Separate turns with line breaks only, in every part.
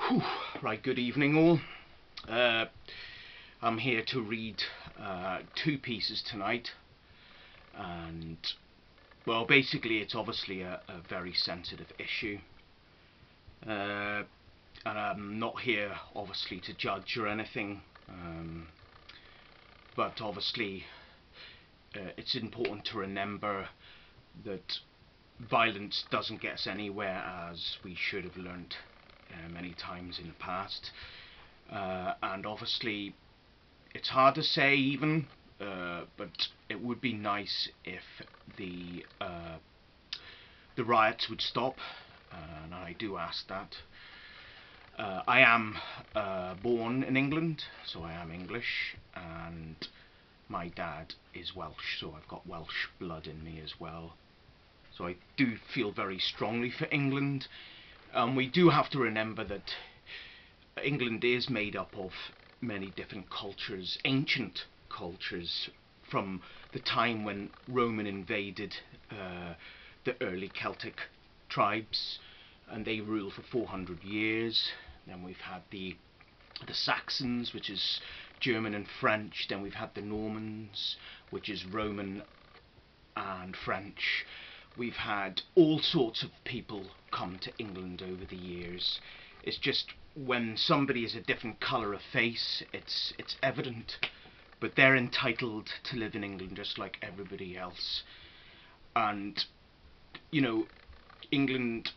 Whew. Right, good evening all. I'm here to read two pieces tonight, and well, basically it's obviously a very sensitive issue, and I'm not here obviously to judge or anything, but obviously it's important to remember that violence doesn't get us anywhere, as we should have learnt many times in the past, and obviously it's hard to say even, but it would be nice if the riots would stop, and I do ask that. I am born in England, so I am English, and my dad is Welsh, so I've got Welsh blood in me as well. So I do feel very strongly for England. We do have to remember that England is made up of many different cultures, ancient cultures, from the time when Roman invaded the early Celtic tribes, and they ruled for 400 years. Then we've had the Saxons, which is German and French. Then we've had the Normans, which is Roman and French. We've had all sorts of people come to England over the years. It's just when somebody is a different colour of face, it's evident, but they're entitled to live in England just like everybody else. And you know, England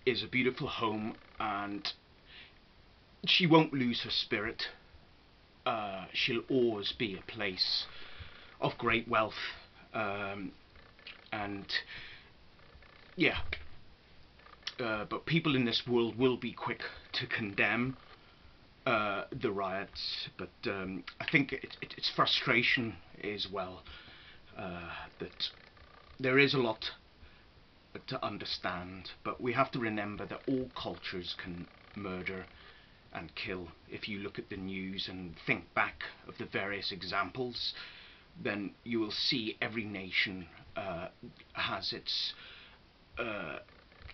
is a beautiful home, and she won't lose her spirit. She'll always be a place of great wealth, and yeah, but people in this world will be quick to condemn the riots, but I think it's frustration as well, that there is a lot to understand, but we have to remember that all cultures can murder and kill. If you look at the news and think back of the various examples, then you will see every nation has its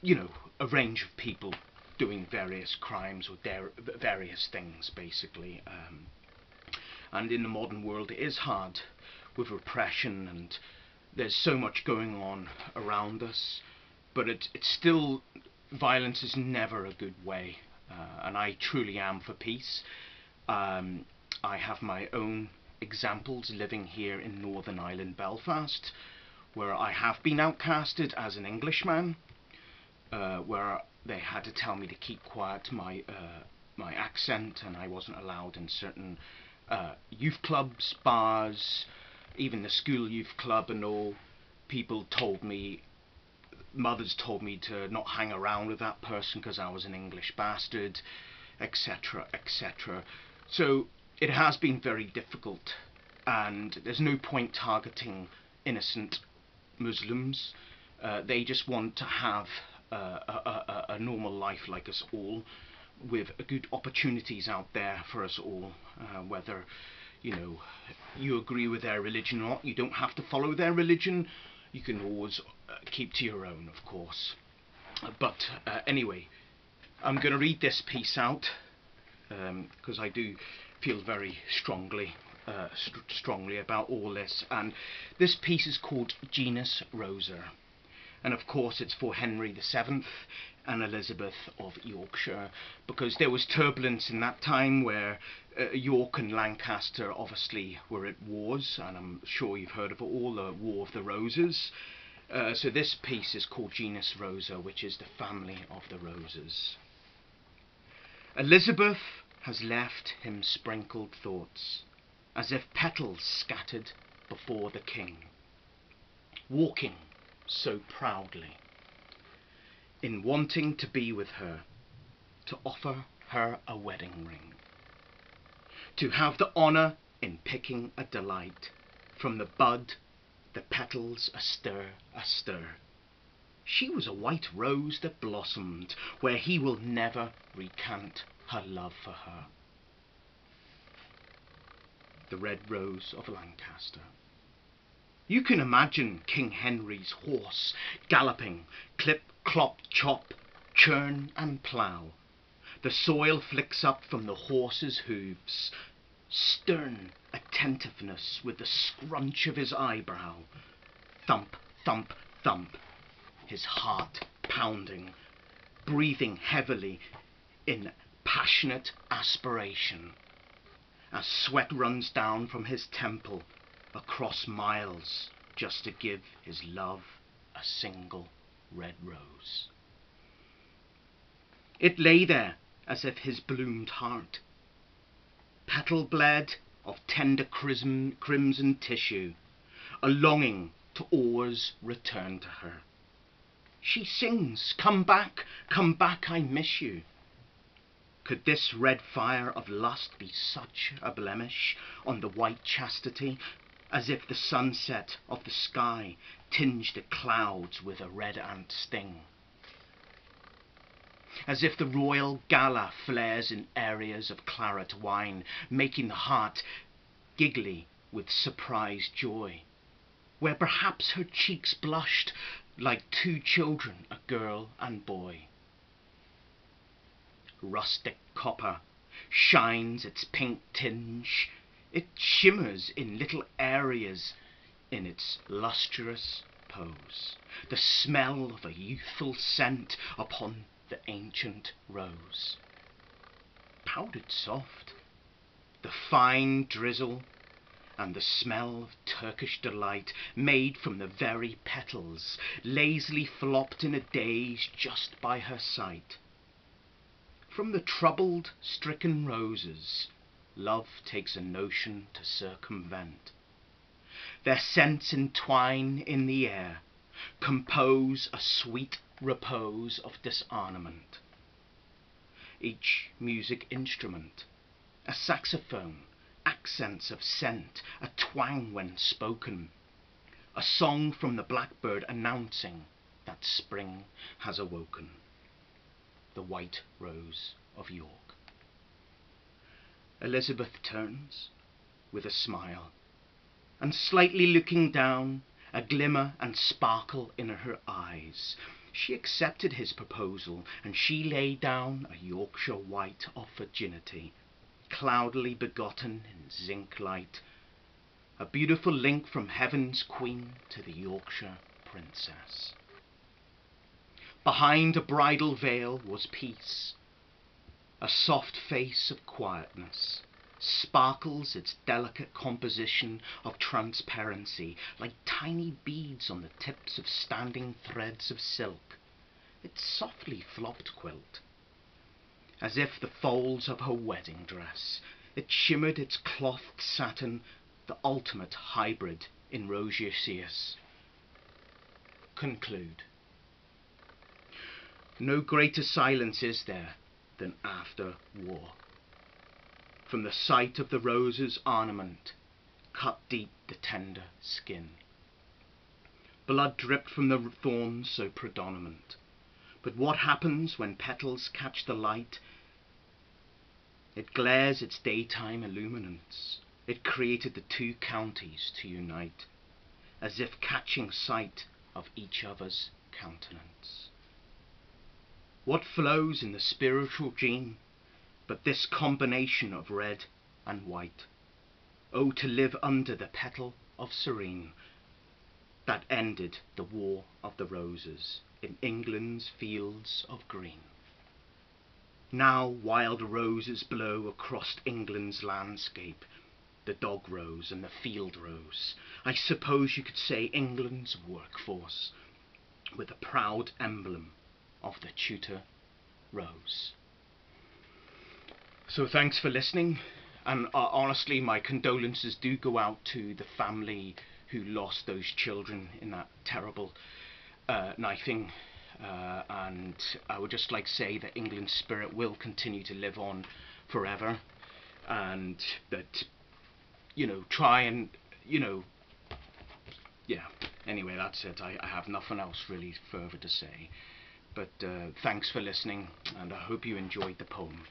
you know, a range of people doing various crimes or various things, basically. And in the modern world it is hard with repression, and there's so much going on around us, but it's still, violence is never a good way, and I truly am for peace. I have my own examples living here in Northern Ireland, Belfast, where I have been outcasted as an Englishman, where they had to tell me to keep quiet, my accent, and I wasn't allowed in certain youth clubs, bars, even the school youth club and all. People told me, mothers told me to not hang around with that person because I was an English bastard, etc, etc. So it has been very difficult, and there's no point targeting innocent Muslims. They just want to have a normal life like us all, with good opportunities out there for us all, whether you agree with their religion or not. You don't have to follow their religion. You can always keep to your own, of course. But anyway, I'm going to read this piece out because I do feel very strongly about all this. And this piece is called Genus, Rosa. And of course it's for Henry VII and Elizabeth of Yorkshire, because there was turbulence in that time where York and Lancaster obviously were at wars, and I'm sure you've heard of it all, the War of the Roses. So this piece is called Genus Rosa, which is the family of the roses. Elizabeth has left him sprinkled thoughts, as if petals scattered before the king, walking so proudly, in wanting to be with her, to offer her a wedding ring, to have the honour in picking a delight from the bud, the petals astir, astir. She was a white rose that blossomed where he will never recant her love for her. The red rose of Lancaster. You can imagine King Henry's horse galloping, clip, clop, chop, churn and plough. The soil flicks up from the horse's hooves, stern attentiveness with the scrunch of his eyebrow. Thump, thump, thump, his heart pounding, breathing heavily in passionate aspiration, as sweat runs down from his temple across miles just to give his love a single red rose. It lay there as if his bloomed heart, petal bled of tender crimson tissue, a longing to always return to her. She sings, come back, I miss you. Could this red fire of lust be such a blemish on the white chastity, as if the sunset of the sky tinged the clouds with a red ant sting? As if the royal gala flares in areas of claret wine, making the heart giggly with surprised joy, where perhaps her cheeks blushed like two children, a girl and boy. Rustic copper shines its pink tinge, it shimmers in little areas in its lustrous pose, the smell of a youthful scent upon the ancient rose. Powdered soft, the fine drizzle and the smell of Turkish delight made from the very petals lazily flopped in a daze just by her side. From the troubled, stricken roses, love takes a notion to circumvent. Their scents entwine in the air, compose a sweet repose of disarmament. Each music instrument, a saxophone, accents of scent, a twang when spoken, a song from the blackbird announcing that spring has awoken. The white rose of York. Elizabeth turns with a smile, and slightly looking down, a glimmer and sparkle in her eyes, she accepted his proposal, and she lay down a Yorkshire white of virginity, cloudily begotten in zinc light, a beautiful link from heaven's queen to the Yorkshire princess. Behind a bridal veil was peace, a soft face of quietness, sparkles its delicate composition of transparency like tiny beads on the tips of standing threads of silk, its softly flopped quilt. As if the folds of her wedding dress, it shimmered its clothed satin, the ultimate hybrid in roseaceous. Conclude. No greater silence is there than after war. From the sight of the rose's ornament, cut deep the tender skin. Blood dripped from the thorns so predominant. But what happens when petals catch the light? It glares its daytime illuminance. It created the two counties to unite, as if catching sight of each other's countenance. What flows in the spiritual gene but this combination of red and white? Oh, to live under the petal of serene that ended the War of the Roses in England's fields of green. Now wild roses blow across England's landscape, the dog rose and the field rose. I suppose you could say England's workforce, with a proud emblem of the Tudor rose. So thanks for listening, and honestly my condolences do go out to the family who lost those children in that terrible knifing, and I would just like to say that England's spirit will continue to live on forever, and that, you know, try and, you know, yeah, anyway, that's it. I have nothing else really further to say. But thanks for listening, and I hope you enjoyed the poem.